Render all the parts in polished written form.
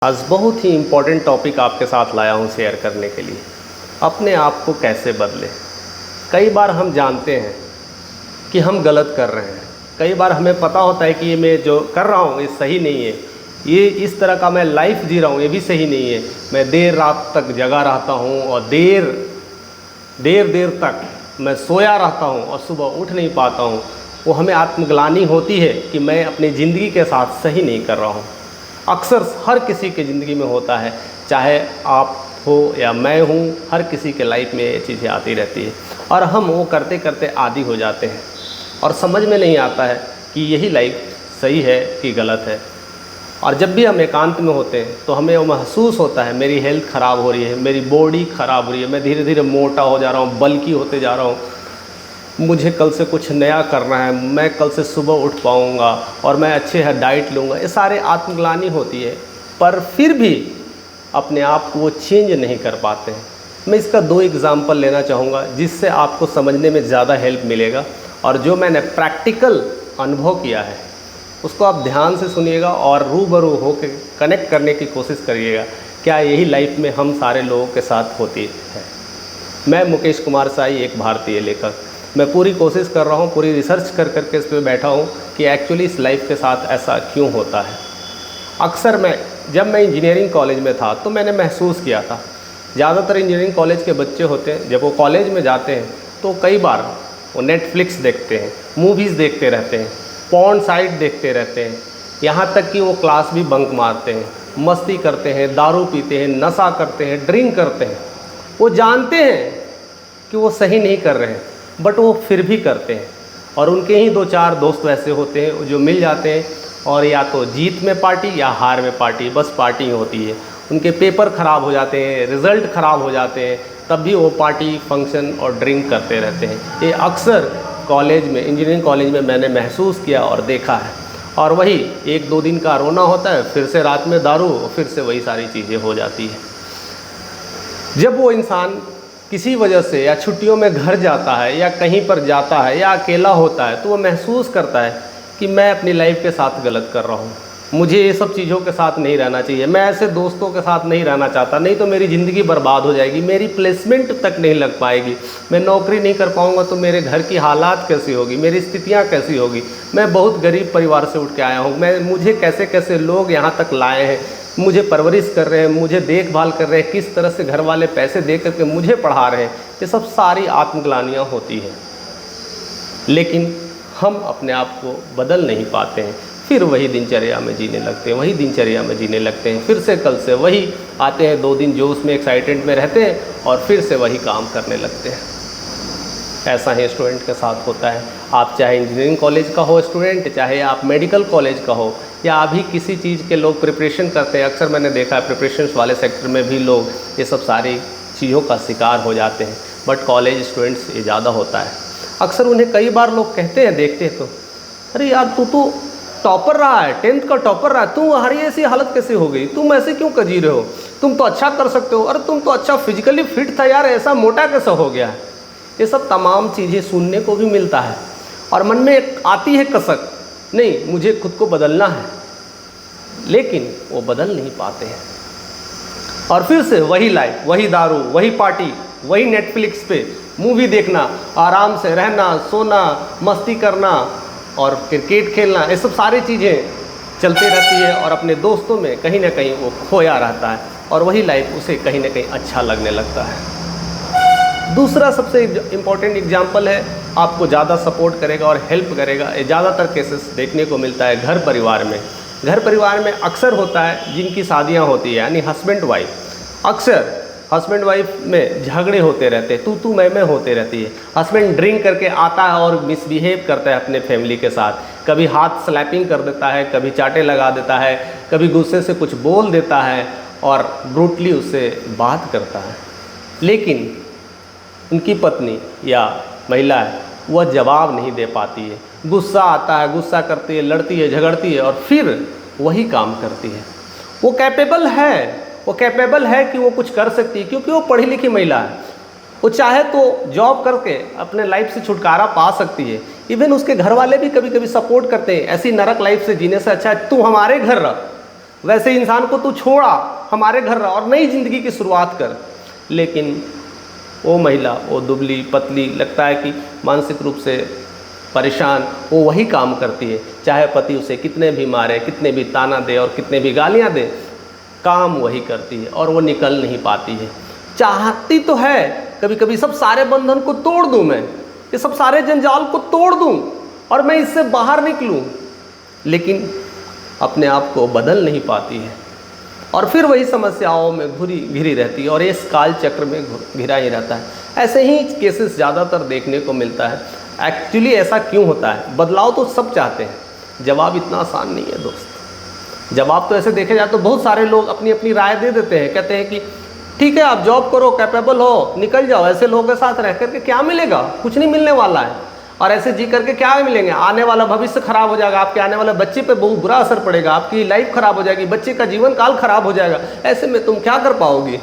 आज बहुत ही important topic आपके साथ लाया हूँ शेयर करने के लिए। अपने आप को कैसे बदलें। कई बार हम जानते हैं कि हम गलत कर रहे हैं, कई बार हमें पता होता है कि ये मैं जो कर रहा हूँ ये सही नहीं है, ये इस तरह का मैं लाइफ जी रहा हूँ ये भी सही नहीं है। मैं देर रात तक जगा रहता हूँ और देर तक मैं सोया रहता हूँ और सुबह उठ नहीं पाता हूँ। वो हमें आत्मग्लानि होती है कि मैं अपनी ज़िंदगी के साथ सही नहीं कर रहा हूँ। अक्सर हर किसी की ज़िंदगी में होता है, चाहे आप हो या मैं हूँ, हर किसी के लाइफ में ये चीज़ें आती रहती है और हम वो करते करते आदी हो जाते हैं और समझ में नहीं आता है कि यही लाइफ सही है कि गलत है। और जब भी हम एकांत में होते हैं तो हमें वो महसूस होता है मेरी हेल्थ ख़राब हो रही है, मेरी बॉडी ख़राब हो रही है, मैं धीरे धीरे मोटा हो जा रहा हूँ, बल्की होते जा रहा हूँ, मुझे कल से कुछ नया करना है, मैं कल से सुबह उठ पाऊँगा और मैं अच्छे है डाइट लूँगा। ये सारे आत्मग्लानि होती है, पर फिर भी अपने आप को वो चेंज नहीं कर पाते हैं। मैं इसका 2 एग्ज़ाम्पल लेना चाहूँगा जिससे आपको समझने में ज़्यादा हेल्प मिलेगा और जो मैंने प्रैक्टिकल अनुभव किया है उसको आप ध्यान से सुनिएगा और रूबरू होकर कनेक्ट करने की कोशिश करिएगा। क्या यही लाइफ में हम सारे लोगों के साथ होती है। मैं मुकेश कुमार साई, एक भारतीय लेखक, मैं पूरी कोशिश कर रहा हूँ, पूरी रिसर्च कर करके इस पर बैठा हूँ कि एक्चुअली इस लाइफ के साथ ऐसा क्यों होता है। अक्सर जब मैं इंजीनियरिंग कॉलेज में था तो मैंने महसूस किया था, ज़्यादातर इंजीनियरिंग कॉलेज के बच्चे होते हैं, जब वो कॉलेज में जाते हैं तो कई बार वो नेटफ्लिक्स देखते हैं, मूवीज़ देखते रहते हैं, पॉर्न साइट देखते रहते हैं, यहाँ तक कि वो क्लास भी बंक मारते हैं, मस्ती करते हैं, दारू पीते हैं, नशा करते हैं, ड्रिंक करते हैं। वो जानते हैं कि वो सही नहीं कर रहे हैं बट वो फिर भी करते हैं। और उनके ही 2-4 दोस्त ऐसे होते हैं जो मिल जाते हैं और या तो जीत में पार्टी या हार में पार्टी, बस पार्टी होती है। उनके पेपर ख़राब हो जाते हैं, रिज़ल्ट ख़राब हो जाते हैं, तब भी वो पार्टी, फंक्शन और ड्रिंक करते रहते हैं। ये अक्सर कॉलेज में, इंजीनियरिंग कॉलेज में मैंने महसूस किया और देखा है। और वही 1-2 दिन का रोना होता है, फिर से रात में दारू, फिर से वही सारी चीज़ें हो जाती है। जब वो इंसान किसी वजह से या छुट्टियों में घर जाता है या कहीं पर जाता है या अकेला होता है तो वो महसूस करता है कि मैं अपनी लाइफ के साथ गलत कर रहा हूँ, मुझे ये सब चीज़ों के साथ नहीं रहना चाहिए, मैं ऐसे दोस्तों के साथ नहीं रहना चाहता, नहीं तो मेरी ज़िंदगी बर्बाद हो जाएगी, मेरी प्लेसमेंट तक नहीं लग पाएगी, मैं नौकरी नहीं कर पाऊँगा तो मेरे घर की हालात कैसी होगी, मेरी स्थितियाँ कैसी होगी, मैं बहुत गरीब परिवार से उठ के आया हूँ, मुझे कैसे कैसे लोग यहाँ तक लाए हैं, मुझे परवरिश कर रहे हैं, मुझे देखभाल कर रहे हैं, किस तरह से घर वाले पैसे दे करके मुझे पढ़ा रहे हैं। ये सब सारी आत्मग्लानियाँ होती हैं, लेकिन हम अपने आप को बदल नहीं पाते हैं। फिर वही दिनचर्या में जीने लगते हैं, वही दिनचर्या में जीने लगते हैं, फिर से कल से वही आते हैं, 2 दिन जो उसमें एक्साइटेड में रहते हैं और फिर से वही काम करने लगते हैं। ऐसा ही स्टूडेंट के साथ होता है। आप चाहे इंजीनियरिंग कॉलेज का हो स्टूडेंट, चाहे आप मेडिकल कॉलेज का हो या अभी किसी चीज़ के लोग प्रिपरेशन करते हैं, अक्सर मैंने देखा है प्रिपरेशंस वाले सेक्टर में भी लोग ये सब सारी चीज़ों का शिकार हो जाते हैं। बट कॉलेज स्टूडेंट्स ये ज़्यादा होता है। अक्सर उन्हें कई बार लोग कहते हैं, देखते हैं तो, अरे यार तू तो टॉपर रहा है, 10th का टॉपर रहा है, तू हमारी ऐसी हालत कैसे हो गई, तुम ऐसे क्यों कर जी रहे हो, तुम तो अच्छा कर सकते हो, अरे तुम तो अच्छा फिजिकली फिट था यार, ऐसा मोटा कैसा हो गया है। ये सब तमाम चीज़ें सुनने को भी मिलता है और मन में एक आती है कसक, नहीं मुझे खुद को बदलना है, लेकिन वो बदल नहीं पाते हैं और फिर से वही लाइफ, वही दारू, वही पार्टी, वही नेटफ्लिक्स पे मूवी देखना, आराम से रहना, सोना, मस्ती करना और क्रिकेट खेलना, ये सब सारी चीज़ें चलती रहती है और अपने दोस्तों में कहीं ना कहीं वो खोया रहता है और वही लाइफ उसे कहीं ना कहीं अच्छा लगने लगता है। दूसरा सबसे इम्पॉर्टेंट एग्जाम्पल है, आपको ज़्यादा सपोर्ट करेगा और हेल्प करेगा, ये ज़्यादातर केसेस देखने को मिलता है घर परिवार में। घर परिवार में अक्सर होता है जिनकी शादियां होती है, यानी हस्बैंड वाइफ। अक्सर हस्बैंड वाइफ में झगड़े होते रहते हैं, तू मैं होते रहती है। हस्बैंड ड्रिंक करके आता है और मिसबिहेव करता है अपने फैमिली के साथ, कभी हाथ स्लैपिंग कर देता है, कभी चाटे लगा देता है, कभी गुस्से से कुछ बोल देता है और ब्रूटली उससे बात करता है। लेकिन उनकी पत्नी या महिला है वह जवाब नहीं दे पाती है, गुस्सा आता है, गुस्सा करती है, लड़ती है, झगड़ती है और फिर वही काम करती है। वो कैपेबल है कि वो कुछ कर सकती है क्योंकि वो पढ़ी लिखी महिला है। वो चाहे तो जॉब करके अपने लाइफ से छुटकारा पा सकती है। इवन उसके घर वाले भी कभी कभी सपोर्ट करते हैं, ऐसी नरक लाइफ से जीने से अच्छा है तू हमारे घर रह, वैसे इंसान को तू छोड़ा, हमारे घर रहा और नई ज़िंदगी की शुरुआत कर। लेकिन वो महिला, वो दुबली पतली, लगता है कि मानसिक रूप से परेशान, वो वही काम करती है, चाहे पति उसे कितने भी मारे, कितने भी ताना दे और कितने भी गालियाँ दे, काम वही करती है और वो निकल नहीं पाती है। चाहती तो है कभी कभी सब सारे बंधन को तोड़ दूं, मैं ये सब सारे जंजाल को तोड़ दूं और मैं इससे बाहर निकलूं, लेकिन अपने आप को बदल नहीं पाती है और फिर वही समस्याओं में घिरी रहती है और इस काल चक्र में घिरा ही रहता है। ऐसे ही केसेस ज़्यादातर देखने को मिलता है। एक्चुअली ऐसा क्यों होता है? बदलाव तो सब चाहते हैं, जवाब इतना आसान नहीं है दोस्त। जवाब तो ऐसे देखे जाए तो बहुत सारे लोग अपनी अपनी राय दे देते हैं, कहते हैं कि ठीक है आप जॉब करो, कैपेबल हो, निकल जाओ। ऐसे लोगों के साथ रह करके क्या मिलेगा? कुछ नहीं मिलने वाला है। और ऐसे जी करके क्या मिलेंगे? आने वाला भविष्य खराब हो जाएगा, आपके आने वाले बच्चे पे बहुत बुरा असर पड़ेगा, आपकी लाइफ खराब हो जाएगी, बच्चे का जीवन काल खराब हो जाएगा। ऐसे में तुम क्या कर पाओगे?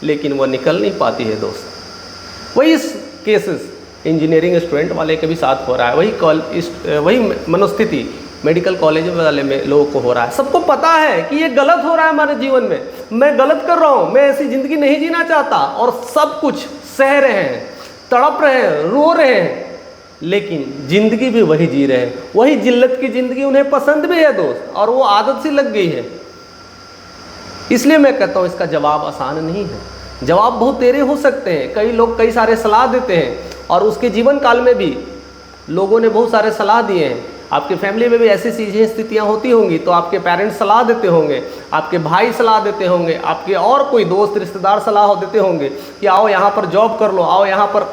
लेकिन वो निकल नहीं पाती है दोस्त। वही केसेस इंजीनियरिंग स्टूडेंट वाले के भी साथ हो रहा है, वही मनोस्थिति मेडिकल कॉलेज वाले में लोगों को हो रहा है। सबको पता है कि ये गलत हो रहा है हमारे जीवन में, मैं गलत कर रहा हूँ, मैं ऐसी ज़िंदगी नहीं जीना चाहता, और सब कुछ सह रहे हैं, तड़प रहे हैं, रो रहे हैं, लेकिन ज़िंदगी भी वही जी रहे हैं। वही जिल्लत की ज़िंदगी उन्हें पसंद भी है दोस्त, और वो आदत सी लग गई है। इसलिए मैं कहता हूँ इसका जवाब आसान नहीं है। जवाब बहुत तेरे हो सकते हैं। कई लोग कई सारे सलाह देते हैं और उसके जीवन काल में भी लोगों ने बहुत सारे सलाह दिए हैं। आपके फैमिली में भी ऐसी चीज़ें स्थितियाँ होती होंगी तो आपके पेरेंट्स सलाह देते होंगे, आपके भाई सलाह देते होंगे, आपके और कोई दोस्त रिश्तेदार सलाह देते होंगे कि आओ यहाँ पर जॉब कर लो, आओ यहाँ पर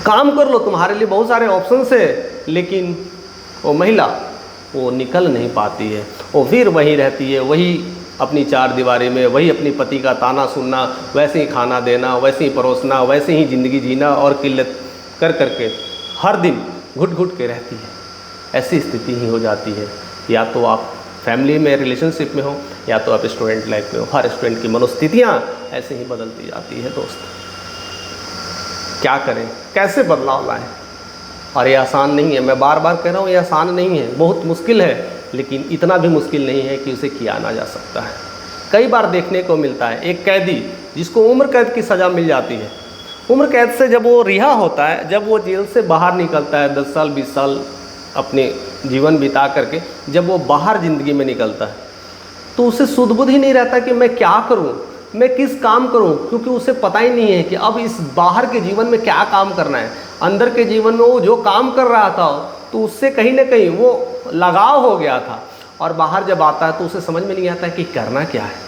काम कर लो, तुम्हारे लिए बहुत सारे ऑप्शंस है। लेकिन वो महिला वो निकल नहीं पाती है, वो फिर वहीं रहती है, वही अपनी चार दीवारी में, वही अपनी पति का ताना सुनना, वैसे ही खाना देना, वैसे ही परोसना, वैसे ही ज़िंदगी जीना और किल्लत कर करके हर दिन घुट घुट के रहती है। ऐसी स्थिति ही हो जाती है। या तो आप फैमिली में रिलेशनशिप में हो या तो आप स्टूडेंट लाइफ में हो। हर स्टूडेंट की मनोस्थितियाँ ऐसे ही बदलती जाती है दोस्त। क्या करें, कैसे बदलाव लाएं? और ये आसान नहीं है, मैं बार बार कह रहा हूँ ये आसान नहीं है, बहुत मुश्किल है, लेकिन इतना भी मुश्किल नहीं है कि उसे किया ना जा सकता है। कई बार देखने को मिलता है एक कैदी जिसको उम्र कैद की सज़ा मिल जाती है। उम्र कैद से जब वो रिहा होता है, जब वो जेल से बाहर निकलता है, 10 साल 20 साल अपने जीवन बिता करके जब वो बाहर ज़िंदगी में निकलता है तो उसे सुध बुध ही नहीं रहता कि मैं क्या करूं, मैं किस काम करूं, क्योंकि उसे पता ही नहीं है कि अब इस बाहर के जीवन में क्या काम करना है। अंदर के जीवन में वो जो काम कर रहा था तो उससे कहीं ना कहीं वो लगाव हो गया था, और बाहर जब आता है तो उसे समझ में नहीं आता है कि करना क्या है।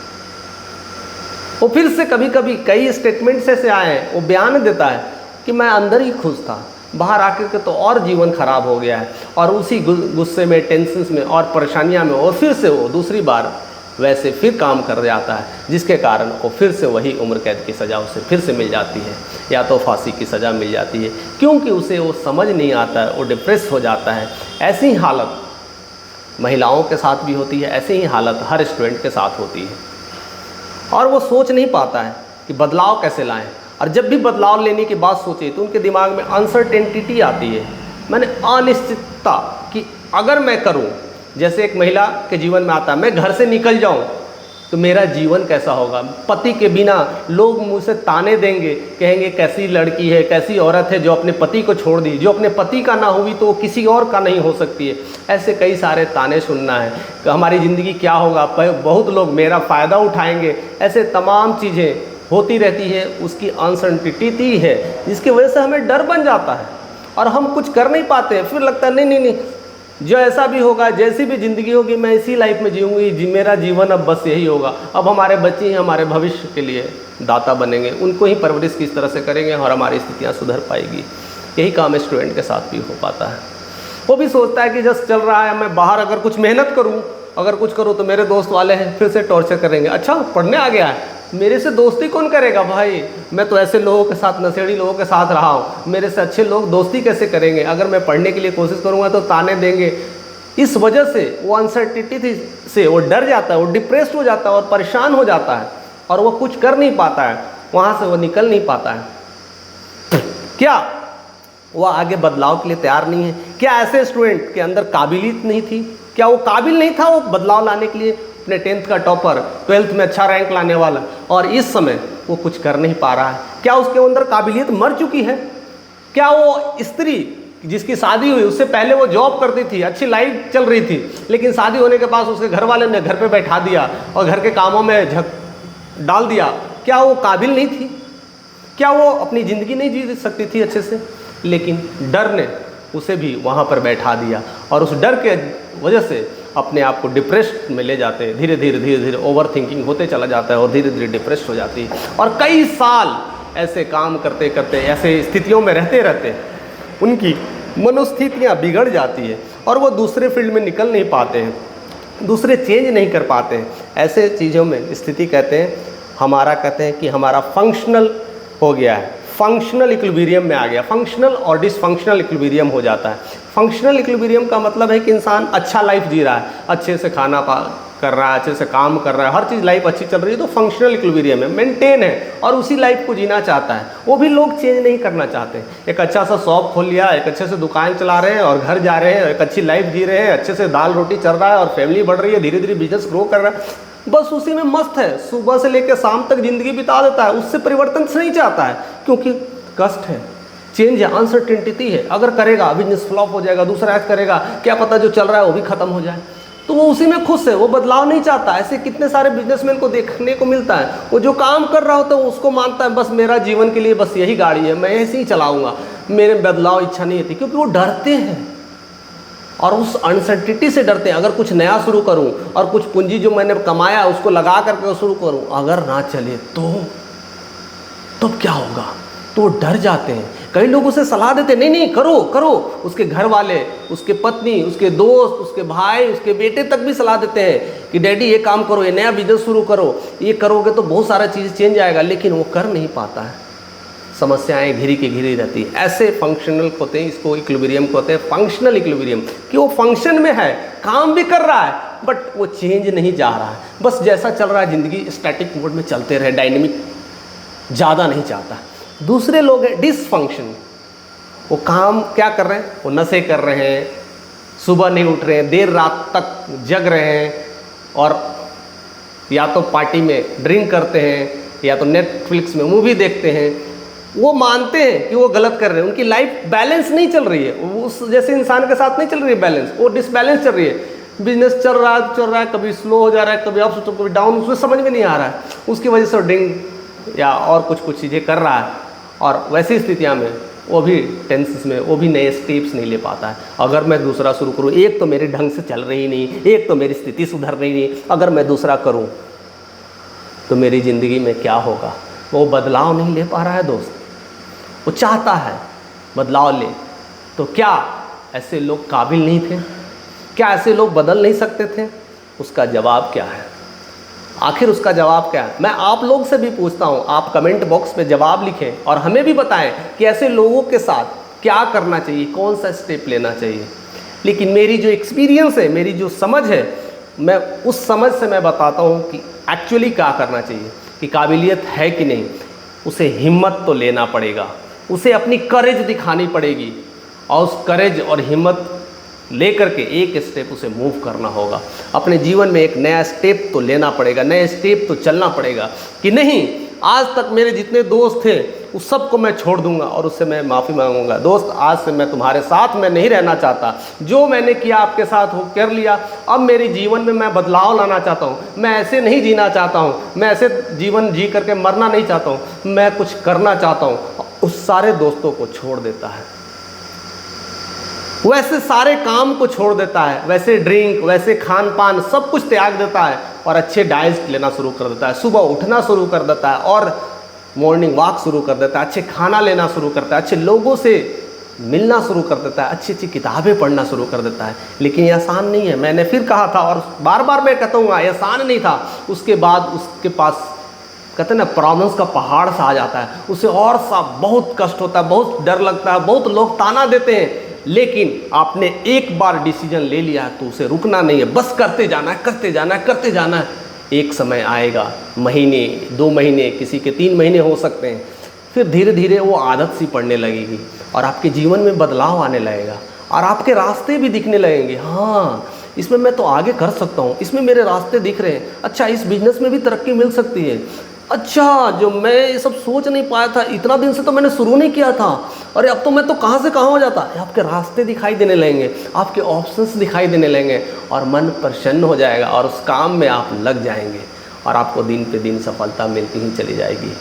वो फिर से कभी कभी कई स्टेटमेंट्स ऐसे आए हैं, वो बयान देता है कि मैं अंदर ही खुश था, बाहर आकर के तो और जीवन खराब हो गया है, और उसी गुस्से में, टेंशन में और परेशानियां में और फिर से वो दूसरी बार वैसे फिर काम कर जाता है, जिसके कारण वो फिर से वही उम्र कैद की सज़ा उसे फिर से मिल जाती है, या तो फांसी की सज़ा मिल जाती है, क्योंकि उसे वो समझ नहीं आता है, वो डिप्रेस हो जाता है। ऐसी ही हालत महिलाओं के साथ भी होती है, ऐसी ही हालत हर स्टूडेंट के साथ होती है, और वो सोच नहीं पाता है कि बदलाव कैसे लाएं। और जब भी बदलाव लेने की बात सोचे तो उनके दिमाग में अनसर्टेनिटी आती है, मैंने अनिश्चितता, कि अगर मैं करूं, जैसे एक महिला के जीवन में आता है मैं घर से निकल जाऊं तो मेरा जीवन कैसा होगा, पति के बिना लोग मुझसे ताने देंगे, कहेंगे कैसी लड़की है, कैसी औरत है जो अपने पति को छोड़ दी, जो अपने पति का ना हुई तो वो किसी और का नहीं हो सकती है। ऐसे कई सारे ताने सुनना है कि हमारी ज़िंदगी क्या होगा, बहुत लोग मेरा फ़ायदा उठाएंगे, ऐसे तमाम चीज़ें होती रहती है। उसकी अनसर्टेनिटी है जिसकी वजह से हमें डर बन जाता है और हम कुछ कर नहीं पाते। फिर लगता है नहीं, जो ऐसा भी होगा, जैसी भी ज़िंदगी होगी मैं इसी लाइफ में जीऊँगी, मेरा जीवन अब बस यही होगा। अब हमारे बच्चे ही हमारे भविष्य के लिए दाता बनेंगे, उनको ही परवरिश किस तरह से करेंगे और हमारी स्थितियाँ सुधर पाएगी। यही काम स्टूडेंट के साथ भी हो पाता है। वो भी सोचता है कि जस्ट चल रहा है, मैं बाहर अगर कुछ मेहनत करूँ, अगर कुछ करूँ तो मेरे दोस्त वाले हैं फिर से टॉर्चर करेंगे। अच्छा पढ़ने आ गया है, मेरे से दोस्ती कौन करेगा भाई, मैं तो ऐसे लोगों के साथ, नशेड़ी लोगों के साथ रहा हूँ, मेरे से अच्छे लोग दोस्ती कैसे करेंगे, अगर मैं पढ़ने के लिए कोशिश करूँगा तो ताने देंगे। इस वजह से वो अनसर्टेनिटी से वो डर जाता है, वो डिप्रेस्ड हो जाता है और परेशान हो जाता है, और वो कुछ कर नहीं पाता है, वहाँ से वो निकल नहीं पाता है। क्या वो आगे बदलाव के लिए तैयार नहीं है? क्या ऐसे स्टूडेंट के अंदर काबिलियत नहीं थी? क्या वो काबिल नहीं था वो बदलाव लाने के लिए? अपने 10th का टॉपर, 12th में अच्छा रैंक लाने वाला, और इस समय वो कुछ कर नहीं पा रहा है। क्या उसके अंदर काबिलियत मर चुकी है? क्या वो स्त्री जिसकी शादी हुई उससे पहले वो जॉब करती थी, अच्छी लाइफ चल रही थी, लेकिन शादी होने के बाद उसके घर वाले ने घर पे बैठा दिया और घर के कामों में झक डाल दिया, क्या वो काबिल नहीं थी? क्या वो अपनी ज़िंदगी नहीं जी सकती थी अच्छे से? लेकिन डर ने उसे भी वहाँ पर बैठा दिया, और उस डर के वजह से अपने आप को डिप्रेस्ड में ले जाते हैं। धीरे धीरे ओवर थिंकिंग होते चला जाता है और धीरे धीरे डिप्रेस्ड हो जाती है, और कई साल ऐसे काम करते करते, ऐसे स्थितियों में रहते रहते उनकी मनोस्थितियाँ बिगड़ जाती है और वो दूसरे फील्ड में निकल नहीं पाते हैं, दूसरे चेंज नहीं कर पाते हैं। ऐसे चीज़ों में स्थिति कहते हैं कि हमारा फंक्शनल हो गया है, फंक्शनल इक्विलिब्रियम में आ गया। फंक्शनल और डिसफंक्शनल इक्विलिब्रियम हो जाता है। फंक्शनल इक्विलिब्रियम का मतलब है कि इंसान अच्छा लाइफ जी रहा है, अच्छे से खाना कर रहा है, अच्छे से काम कर रहा है, हर चीज़ लाइफ अच्छी चल रही है, तो फंक्शनल इक्विलिब्रियम है, मेंटेन है, और उसी लाइफ को जीना चाहता है। वो भी लोग चेंज नहीं करना चाहते। एक अच्छा सा शॉप खोल लिया, एक अच्छे से दुकान चला रहे हैं और घर जा रहे हैं, एक अच्छी लाइफ जी रहे हैं, अच्छे से दाल रोटी चल रहा है और फैमिली बढ़ रही है, धीरे धीरे बिजनेस ग्रो कर रहा है, बस उसी में मस्त है, सुबह से लेकर शाम तक ज़िंदगी बिता देता है, उससे परिवर्तन नहीं चाहता है, क्योंकि कष्ट है, चेंज है, अनसर्टेनिटी है। अगर करेगा बिजनेस फ्लॉप हो जाएगा, दूसरा ऐसा करेगा, क्या पता जो चल रहा है वो भी खत्म हो जाए, तो वो उसी में खुश है, वो बदलाव नहीं चाहता। ऐसे कितने सारे बिजनेसमैन को देखने को मिलता है, वो जो काम कर रहा होता है उसको मानता है बस मेरा जीवन के लिए बस यही गाड़ी है, मैं ऐसे ही चलाऊंगा, मेरे बदलाव इच्छा नहीं होती, क्योंकि वो डरते हैं और उस अनसर्टेनिटी से डरते हैं। अगर कुछ नया शुरू करूं और कुछ पूंजी जो मैंने कमाया उसको लगा करके शुरू करूं, अगर ना चले तो क्या होगा? तो वो डर जाते हैं। कई लोग उसे सलाह देते नहीं नहीं करो करो, उसके घर वाले, उसके पत्नी, उसके दोस्त, उसके भाई, उसके बेटे तक भी सलाह देते हैं कि डैडी ये काम करो, ये नया बिजनेस शुरू करो, ये करोगे तो बहुत सारा चीज़ चेंज आएगा, लेकिन वो कर नहीं पाता है, समस्याएं घिरी की घिरी रहती है। ऐसे फंक्शनल होते हैं, इसको इक्विलिब्रियम को होते हैं फंक्शनल इक्विलिब्रियम, कि वो फंक्शन में है, काम भी कर रहा है बट वो चेंज नहीं जा रहा है, बस जैसा चल रहा है ज़िंदगी स्टैटिक मोड में चलते रहे, डायनेमिक ज़्यादा नहीं चाहता। दूसरे लोग हैं डिसफंक्शन, वो काम क्या कर रहे हैं, वो नशे कर रहे हैं, सुबह नहीं उठ रहे हैं, देर रात तक जग रहे हैं, और या तो पार्टी में ड्रिंक करते हैं या तो नेटफ्लिक्स में मूवी देखते हैं। वो मानते हैं कि वो गलत कर रहे हैं, उनकी लाइफ बैलेंस नहीं चल रही है, वो उस जैसे इंसान के साथ नहीं चल रही है बैलेंस, वो डिसबैलेंस चल रही है। बिजनेस चल रहा है, कभी स्लो हो जा रहा है, कभी अप तो कभी डाउन, उसमें समझ में नहीं आ रहा है, उसकी वजह से ड्रिंक या और कुछ चीज़ें कर रहा है, और वैसी स्थितियाँ में वो भी टेंस में वो भी नए स्टेप्स नहीं ले पाता है। अगर मैं दूसरा शुरू करूँ, एक तो मेरे ढंग से चल रही नहीं, एक तो मेरी स्थिति सुधर रही नहीं, अगर मैं दूसरा करूँ तो मेरी ज़िंदगी में क्या होगा? वो बदलाव नहीं ले पा रहा है दोस्त, वो चाहता है बदलाव ले। तो क्या ऐसे लोग काबिल नहीं थे? क्या ऐसे लोग बदल नहीं सकते थे? उसका जवाब क्या है? आखिर उसका जवाब क्या है? मैं आप लोग से भी पूछता हूँ, आप कमेंट बॉक्स में जवाब लिखें और हमें भी बताएं कि ऐसे लोगों के साथ क्या करना चाहिए, कौन सा स्टेप लेना चाहिए। लेकिन मेरी जो एक्सपीरियंस है, मेरी जो समझ है, मैं उस समझ से मैं बताता हूँ कि एक्चुअली क्या करना चाहिए, कि काबिलियत है कि नहीं, उसे हिम्मत तो लेना पड़ेगा, उसे अपनी करेज दिखानी पड़ेगी, और उस करेज और हिम्मत लेकर के एक स्टेप उसे मूव करना होगा। अपने जीवन में एक नया स्टेप तो लेना पड़ेगा, नया स्टेप तो चलना पड़ेगा, कि नहीं आज तक मेरे जितने दोस्त थे उस सब को मैं छोड़ दूंगा और उससे मैं माफ़ी मांगूंगा। दोस्त, आज से मैं तुम्हारे साथ में नहीं रहना चाहता, जो मैंने किया आपके साथ हो कर लिया, अब मेरे जीवन में मैं बदलाव लाना चाहता हूँ, मैं ऐसे नहीं जीना चाहता हूँ, मैं ऐसे जीवन जी करके मरना नहीं चाहता हूँ, मैं कुछ करना चाहता हूँ। उस सारे दोस्तों को छोड़ देता है, वैसे सारे काम को छोड़ देता है, वैसे ड्रिंक, वैसे खान पान सब कुछ त्याग देता है और अच्छे डाइट लेना शुरू कर देता है, सुबह उठना शुरू कर देता है और मॉर्निंग वॉक शुरू कर देता है, अच्छे खाना लेना शुरू करता है, अच्छे लोगों से मिलना शुरू कर देता है, अच्छी अच्छी किताबें पढ़ना शुरू कर देता है। लेकिन ये आसान नहीं है, मैंने फिर कहा था और बार बार मैं कहता हूँ ये आसान नहीं था। उसके बाद उसके पास कहते हैं ना प्रॉब्लम्स का पहाड़ सा आ जाता है, उसे और सा बहुत कष्ट होता है, बहुत डर लगता है, बहुत लोग ताना देते हैं। लेकिन आपने एक बार डिसीजन ले लिया है तो उसे रुकना नहीं है, बस करते जाना है, करते जाना है, करते जाना है। एक समय आएगा, महीने, 2 महीने, किसी के 3 महीने हो सकते हैं, फिर धीरे धीरे वो आदत सी पड़ने लगेगी और आपके जीवन में बदलाव आने लगेगा और आपके रास्ते भी दिखने लगेंगे। हाँ, इसमें मैं तो आगे कर सकता हूँ, इसमें मेरे रास्ते दिख रहे हैं, अच्छा इस बिज़नेस में भी तरक्की मिल सकती है, अच्छा जो मैं ये सब सोच नहीं पाया था, इतना दिन से तो मैंने शुरू नहीं किया था, अरे अब तो मैं तो कहाँ से कहाँ हो जाता। आपके रास्ते दिखाई देने लगेंगे, आपके ऑप्शंस दिखाई देने लगेंगे और मन प्रसन्न हो जाएगा और उस काम में आप लग जाएंगे और आपको दिन पे दिन सफलता मिलती ही चली जाएगी।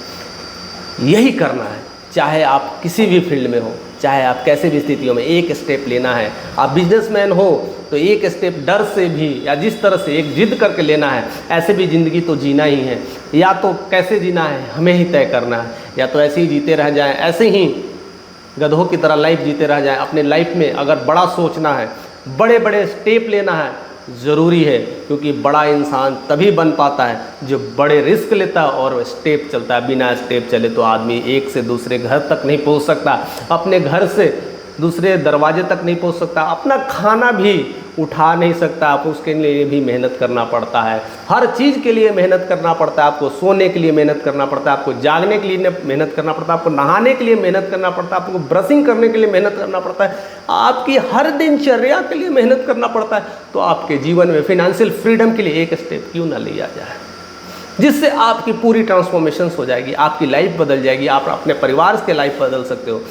यही करना है, चाहे आप किसी भी फील्ड में हो, चाहे आप कैसे भी स्थितियों में, एक स्टेप लेना है। आप बिजनेसमैन हो तो एक स्टेप डर से भी या जिस तरह से एक जिद करके लेना है। ऐसे भी ज़िंदगी तो जीना ही है, या तो कैसे जीना है हमें ही तय करना है, या तो ऐसे ही जीते रह जाएं, ऐसे ही गधों की तरह लाइफ जीते रह जाएं। अपने लाइफ में अगर बड़ा सोचना है, बड़े बड़े स्टेप लेना है, ज़रूरी है, क्योंकि बड़ा इंसान तभी बन पाता है जो बड़े रिस्क लेता है और स्टेप चलता है। बिना स्टेप चले तो आदमी एक से दूसरे घर तक नहीं पहुंच सकता, अपने घर से दूसरे दरवाजे तक नहीं पहुंच सकता, अपना खाना भी उठा नहीं सकता। आप उसके लिए भी मेहनत करना पड़ता है, हर चीज़ के लिए मेहनत करना पड़ता है। आपको सोने के लिए मेहनत करना पड़ता है, आपको जागने के लिए मेहनत करना पड़ता है, आपको नहाने के लिए मेहनत करना पड़ता है, आपको ब्रशिंग करने के लिए मेहनत करना पड़ता है, आपकी हर दिनचर्या के लिए मेहनत करना पड़ता है। तो आपके जीवन में फिनेंशियल फ्रीडम के लिए एक स्टेप क्यों ना लिया जाए, जिससे आपकी पूरी ट्रांसफॉर्मेशन हो जाएगी, आपकी लाइफ बदल जाएगी, आप अपने परिवार के लाइफ बदल सकते हो।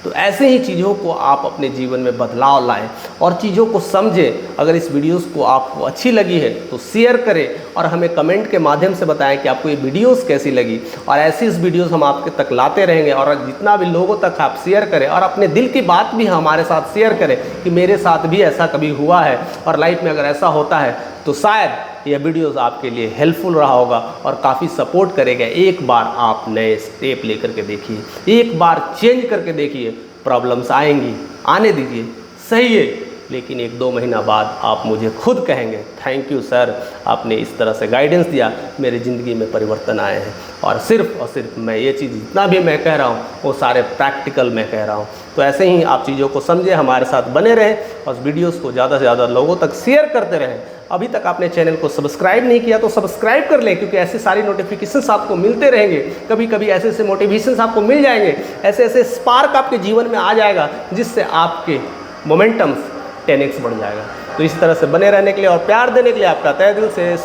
तो ऐसे ही चीज़ों को आप अपने जीवन में बदलाव लाएं और चीज़ों को समझें। अगर इस वीडियोस को आपको अच्छी लगी है तो शेयर करें और हमें कमेंट के माध्यम से बताएं कि आपको ये वीडियोस कैसी लगी। और ऐसी इस वीडियोस हम आपके तक लाते रहेंगे और जितना भी लोगों तक आप शेयर करें और अपने दिल की बात भी हमारे साथ शेयर करें कि मेरे साथ भी ऐसा कभी हुआ है और लाइफ में अगर ऐसा होता है तो शायद यह वीडियोस आपके लिए हेल्पफुल रहा होगा और काफ़ी सपोर्ट करेगा। एक बार आप नए स्टेप लेकर के देखिए, एक बार चेंज करके देखिए, प्रॉब्लम्स आएंगी, आने दीजिए, सही है, लेकिन 1-2 महीना बाद आप मुझे खुद कहेंगे थैंक यू सर, आपने इस तरह से गाइडेंस दिया, मेरी ज़िंदगी में परिवर्तन आए हैं। और सिर्फ मैं ये चीज़ जितना भी मैं कह रहा हूँ वो सारे प्रैक्टिकल मैं कह रहा हूँ। तो ऐसे ही आप चीज़ों को समझें, हमारे साथ बने रहें और वीडियोस को ज़्यादा से ज़्यादा लोगों तक शेयर करते रहें। अभी तक आपने चैनल को सब्सक्राइब नहीं किया तो सब्सक्राइब कर लें, क्योंकि ऐसी सारी नोटिफिकेशंस आपको मिलते रहेंगे। कभी कभी ऐसे ऐसे मोटिवेशंस आपको मिल जाएंगे, ऐसे ऐसे स्पार्क आपके जीवन में आ जाएगा जिससे आपके मोमेंटम्स 10x बढ़ जाएगा। तो इस तरह से बने रहने के लिए और प्यार देने के लिए आपका तहे दिल से